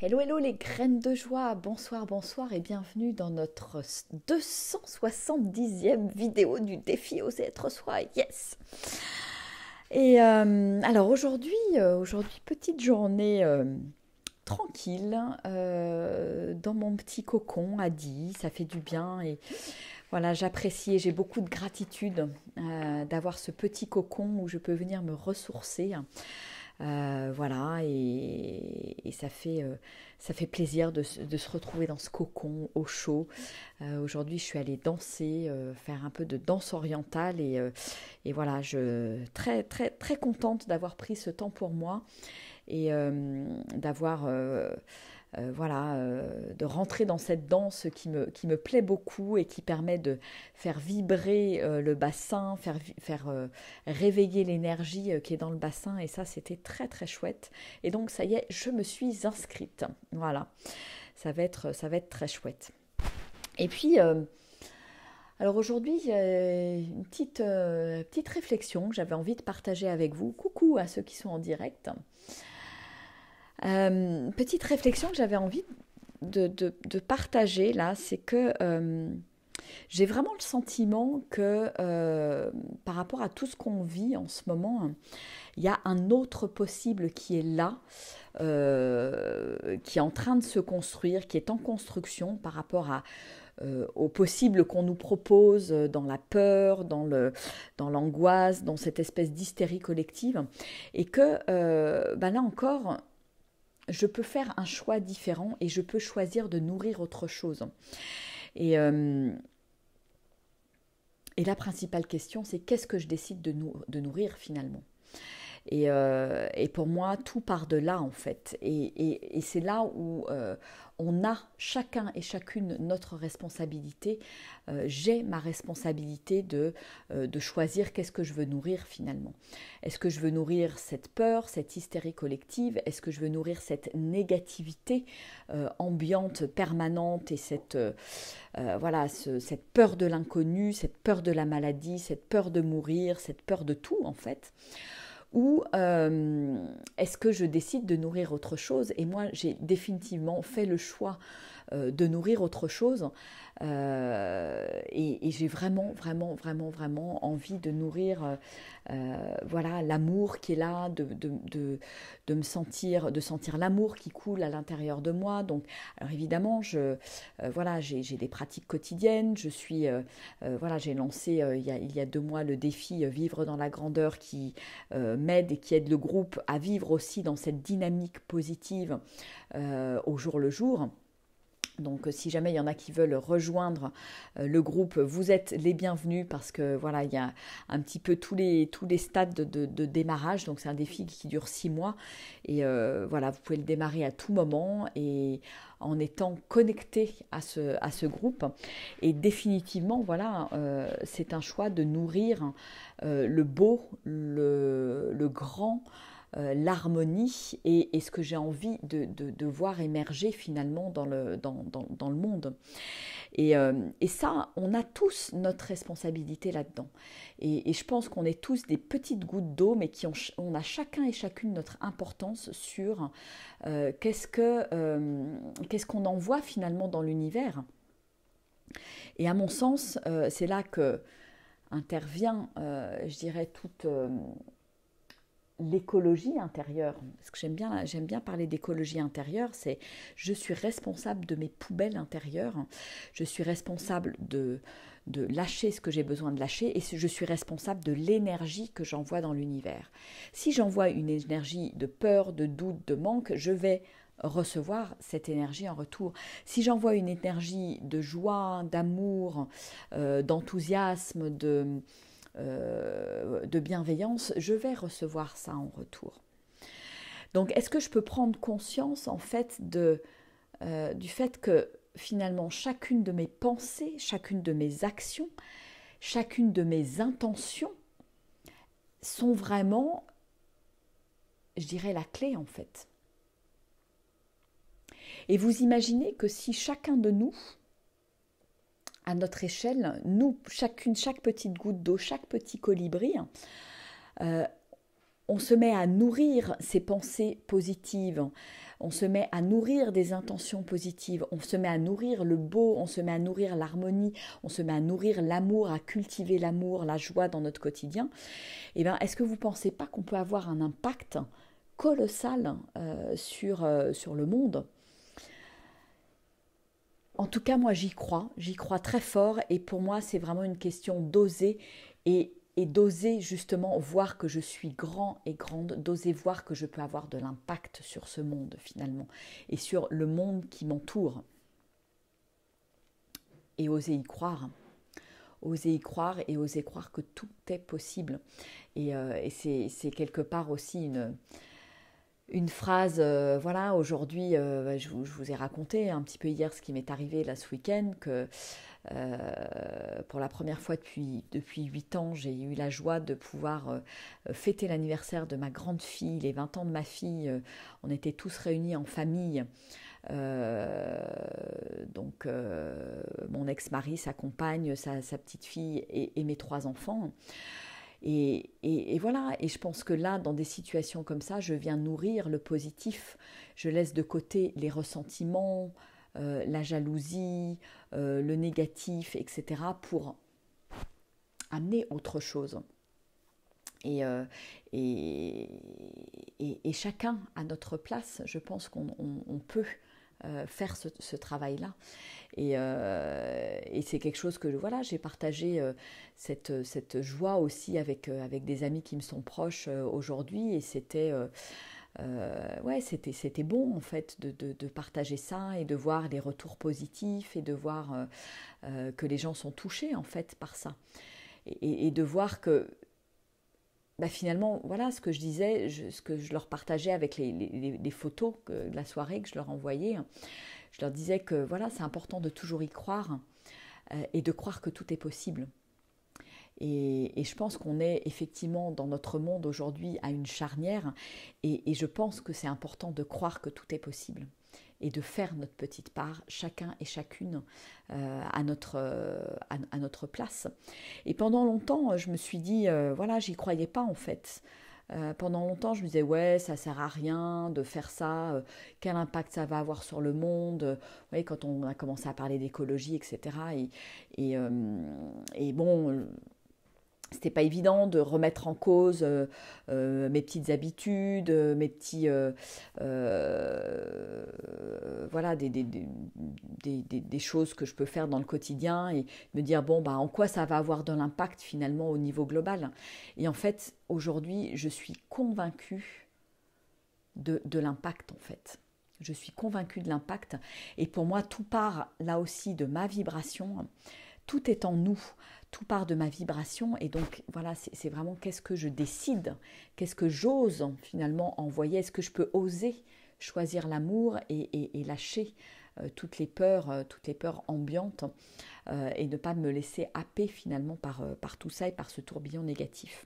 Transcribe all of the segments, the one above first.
Hello, hello les graines de joie, bonsoir, bonsoir et bienvenue dans notre 270e vidéo du défi Oser être soi, yes. Et alors aujourd'hui, petite journée tranquille dans mon petit cocon à 10, ça fait du bien et voilà, j'apprécie et j'ai beaucoup de gratitude d'avoir ce petit cocon où je peux venir me ressourcer. Voilà, et ça fait plaisir de se retrouver dans ce cocon au chaud. Aujourd'hui, je suis allée danser, faire un peu de danse orientale et voilà, très, très, très contente d'avoir pris ce temps pour moi et d'avoir voilà, de rentrer dans cette danse qui me plaît beaucoup et qui permet de faire vibrer le bassin, faire réveiller l'énergie qui est dans le bassin. Et ça, c'était très, très chouette. Et donc, ça y est, je me suis inscrite. Voilà, ça va être très chouette. Et puis, alors aujourd'hui, une petite réflexion que j'avais envie de partager avec vous. Coucou à ceux qui sont en direct. Petite réflexion que j'avais envie de partager là, c'est que j'ai vraiment le sentiment que par rapport à tout ce qu'on vit en ce moment, il y a un autre possible qui est là, qui est en train de se construire, qui est en construction par rapport au possible qu'on nous propose dans la peur, dans l'angoisse, dans cette espèce d'hystérie collective. Et que là encore, je peux faire un choix différent et je peux choisir de nourrir autre chose. Et, euh, et la principale question, c'est qu'est-ce que je décide de nourrir finalement. Et pour moi, tout part de là en fait. Et c'est là où on a chacun et chacune notre responsabilité. J'ai ma responsabilité de choisir qu'est-ce que je veux nourrir finalement. Est-ce que je veux nourrir cette peur, cette hystérie collective? Est-ce que je veux nourrir cette négativité ambiante, permanente et voilà, cette peur de l'inconnu, cette peur de la maladie, cette peur de mourir, cette peur de tout en fait? Ou est-ce que je décide de nourrir autre chose? Et moi, j'ai définitivement fait le choix de nourrir autre chose. Et j'ai vraiment, vraiment, vraiment, vraiment envie de nourrir voilà, l'amour qui est là, de sentir l'amour qui coule à l'intérieur de moi. Donc, alors évidemment, voilà, j'ai des pratiques quotidiennes. Voilà, j'ai lancé il y a 2 mois le défi Vivre dans la grandeur qui m'aide et qui aide le groupe à vivre aussi dans cette dynamique positive au jour le jour. Donc si jamais il y en a qui veulent rejoindre le groupe, vous êtes les bienvenus parce que voilà, il y a un petit peu tous les stades de démarrage. Donc c'est un défi qui dure 6 mois et voilà, vous pouvez le démarrer à tout moment et en étant connecté à ce groupe. Et définitivement, voilà, c'est un choix de nourrir le beau, le grand, l'harmonie et ce que j'ai envie de voir émerger finalement dans le monde. Et ça, on a tous notre responsabilité là-dedans. Et je pense qu'on est tous des petites gouttes d'eau, mais on a chacun et chacune notre importance sur qu'est-ce qu'on envoie finalement dans l'univers. Et à mon sens, c'est là que intervient, je dirais, toute l'écologie intérieure, parce que j'aime bien parler d'écologie intérieure, c'est je suis responsable de mes poubelles intérieures, je suis responsable de lâcher ce que j'ai besoin de lâcher et je suis responsable de l'énergie que j'envoie dans l'univers. Si j'envoie une énergie de peur, de doute, de manque, je vais recevoir cette énergie en retour. Si j'envoie une énergie de joie, d'amour, d'enthousiasme, de bienveillance, je vais recevoir ça en retour. Donc, est-ce que je peux prendre conscience en fait du fait que finalement chacune de mes pensées, chacune de mes actions, chacune de mes intentions sont vraiment, je dirais, la clé en fait. Et vous imaginez que si chacun de nous, à notre échelle, nous, chaque petite goutte d'eau, chaque petit colibri, on se met à nourrir ces pensées positives, on se met à nourrir des intentions positives, on se met à nourrir le beau, on se met à nourrir l'harmonie, on se met à nourrir l'amour, à cultiver l'amour, la joie dans notre quotidien, eh bien, est-ce que vous ne pensez pas qu'on peut avoir un impact colossal sur le monde? En tout cas, moi j'y crois très fort et pour moi c'est vraiment une question d'oser et d'oser justement voir que je suis grand et grande, d'oser voir que je peux avoir de l'impact sur ce monde finalement et sur le monde qui m'entoure et oser y croire et oser croire que tout est possible et c'est quelque part aussi une phrase, voilà, aujourd'hui, je vous ai raconté un petit peu hier ce qui m'est arrivé là ce week-end, que pour la première fois depuis 8 ans, j'ai eu la joie de pouvoir fêter l'anniversaire de ma grande fille, les 20 ans de ma fille. On était tous réunis en famille. Donc mon ex-mari, sa compagne, sa petite fille et mes 3 enfants. Et voilà, et je pense que là, dans des situations comme ça, je viens nourrir le positif, je laisse de côté les ressentiments, la jalousie, le négatif, etc., pour amener autre chose. Et, et chacun à notre place, je pense qu'on peut faire ce travail-là. Et c'est quelque chose que voilà, j'ai partagé cette joie aussi avec des amis qui me sont proches aujourd'hui. Et ouais, c'était bon en fait de partager ça et de voir les retours positifs et de voir que les gens sont touchés en fait par ça. Et de voir que bah finalement, voilà ce que je disais, ce que je leur partageais avec les photos de la soirée que je leur envoyais. Je leur disais que voilà, c'est important de toujours y croire et de croire que tout est possible. Et je pense qu'on est effectivement dans notre monde aujourd'hui à une charnière et je pense que c'est important de croire que tout est possible et de faire notre petite part, chacun et chacune à notre place. Et pendant longtemps, je me suis dit, voilà, j'y croyais pas en fait. Pendant longtemps, je me disais, ouais, ça sert à rien de faire ça, quel impact ça va avoir sur le monde. Vous voyez, quand on a commencé à parler d'écologie, etc. Et bon, c'était pas évident de remettre en cause mes petites habitudes, mes petits voilà des choses que je peux faire dans le quotidien et me dire bon bah en quoi ça va avoir de l'impact finalement au niveau global. Et en fait aujourd'hui je suis convaincue de l'impact en fait. Je suis convaincue de l'impact et pour moi tout part là aussi de ma vibration. Tout est en nous, tout part de ma vibration et donc voilà, c'est vraiment qu'est-ce que je décide, qu'est-ce que j'ose finalement envoyer, est-ce que je peux oser choisir l'amour et lâcher toutes les peurs ambiantes et ne pas me laisser happer finalement par tout ça et par ce tourbillon négatif.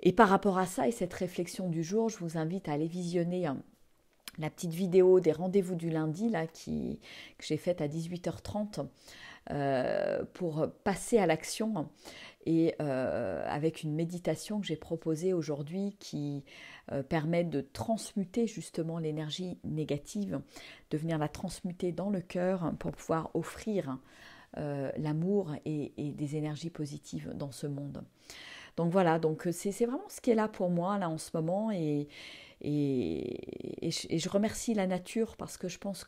Et par rapport à ça et cette réflexion du jour, je vous invite à aller visionner la petite vidéo des rendez-vous du lundi là, que j'ai faite à 18h30 pour passer à l'action et avec une méditation que j'ai proposée aujourd'hui qui permet de transmuter justement l'énergie négative, de venir la transmuter dans le cœur pour pouvoir offrir l'amour et des énergies positives dans ce monde. Donc voilà, donc c'est vraiment ce qui est là pour moi là en ce moment et je remercie la nature parce que je pense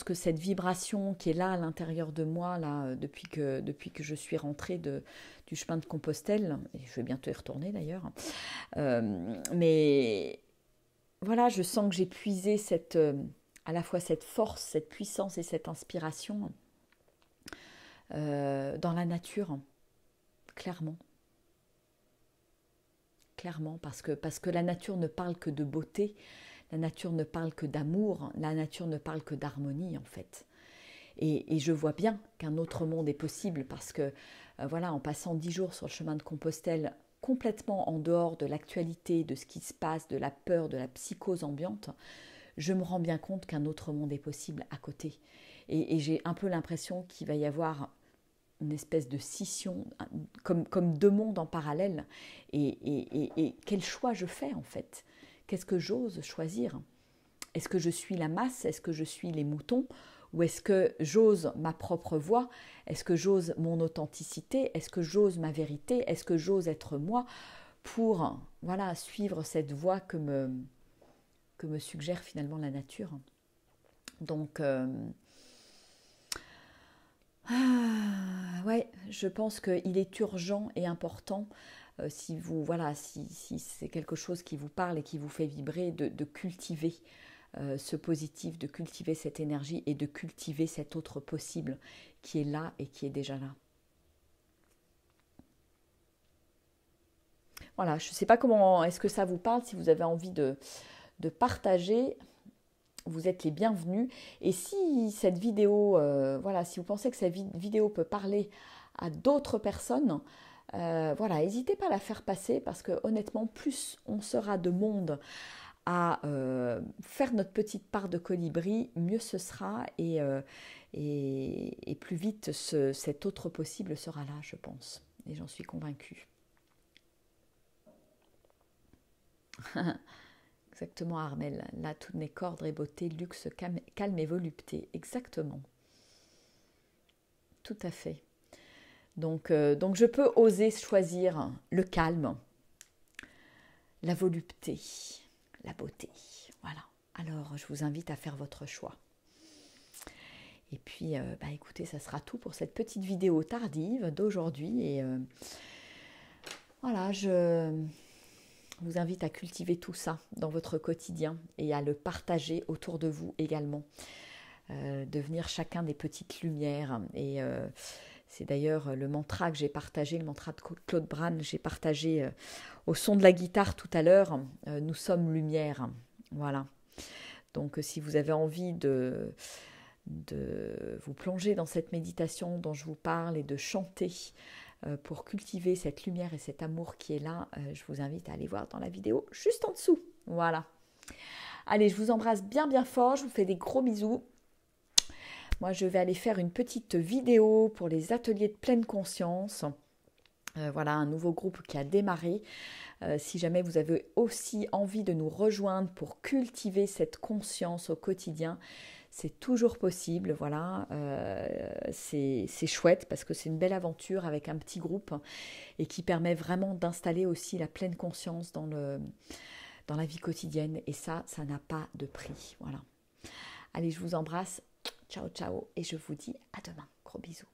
que cette vibration qui est là à l'intérieur de moi là depuis que je suis rentrée du chemin de Compostelle, et je vais bientôt y retourner d'ailleurs, mais voilà, je sens que j'ai puisé à la fois cette force, cette puissance et cette inspiration dans la nature, clairement. Clairement, parce que la nature ne parle que de beauté, la nature ne parle que d'amour, la nature ne parle que d'harmonie en fait. Et je vois bien qu'un autre monde est possible parce que voilà, en passant 10 jours sur le chemin de Compostelle, complètement en dehors de l'actualité, de ce qui se passe, de la peur, de la psychose ambiante, je me rends bien compte qu'un autre monde est possible à côté. Et j'ai un peu l'impression qu'il va y avoir une espèce de scission, comme deux mondes en parallèle. Et quel choix je fais en fait? Qu'est-ce que j'ose choisir? Est-ce que je suis la masse? Est-ce que je suis les moutons? Ou est-ce que j'ose ma propre voix? Est-ce que j'ose mon authenticité? Est-ce que j'ose ma vérité? Est-ce que j'ose être moi pour voilà, suivre cette voie que me suggère finalement la nature? Donc, ouais, je pense qu'il est urgent et important, si vous, voilà, si c'est quelque chose qui vous parle et qui vous fait vibrer, de cultiver ce positif, de cultiver cette énergie et de cultiver cet autre possible qui est là et qui est déjà là. Voilà, je ne sais pas comment est-ce que ça vous parle, si vous avez envie de partager, vous êtes les bienvenus. Et si cette vidéo, voilà, si vous pensez que cette vidéo peut parler à d'autres personnes, voilà, n'hésitez pas à la faire passer parce que honnêtement, plus on sera de monde à faire notre petite part de colibri, mieux ce sera et plus vite cet autre possible sera là, je pense. Et j'en suis convaincue. Exactement, Armel. Là, toutes mes cordes et beauté, luxe, calme et volupté. Exactement. Tout à fait. Donc je peux oser choisir le calme, la volupté, la beauté. Voilà. Alors, je vous invite à faire votre choix. Et puis, écoutez, ça sera tout pour cette petite vidéo tardive d'aujourd'hui. Et voilà, je vous invite à cultiver tout ça dans votre quotidien et à le partager autour de vous également. Devenir chacun des petites lumières. Et c'est d'ailleurs le mantra que j'ai partagé, le mantra de Claude Brane, j'ai partagé au son de la guitare tout à l'heure. Nous sommes lumière. Voilà. Donc si vous avez envie de vous plonger dans cette méditation dont je vous parle et de chanter pour cultiver cette lumière et cet amour qui est là, je vous invite à aller voir dans la vidéo juste en dessous. Voilà. Allez, je vous embrasse bien bien fort, je vous fais des gros bisous. Moi, je vais aller faire une petite vidéo pour les ateliers de pleine conscience. Voilà, un nouveau groupe qui a démarré. Si jamais vous avez aussi envie de nous rejoindre pour cultiver cette conscience au quotidien, c'est toujours possible. Voilà, c'est chouette parce que c'est une belle aventure avec un petit groupe et qui permet vraiment d'installer aussi la pleine conscience dans la vie quotidienne. Et ça n'a pas de prix. Voilà. Allez, je vous embrasse. Ciao, ciao. Et je vous dis à demain. Gros bisous.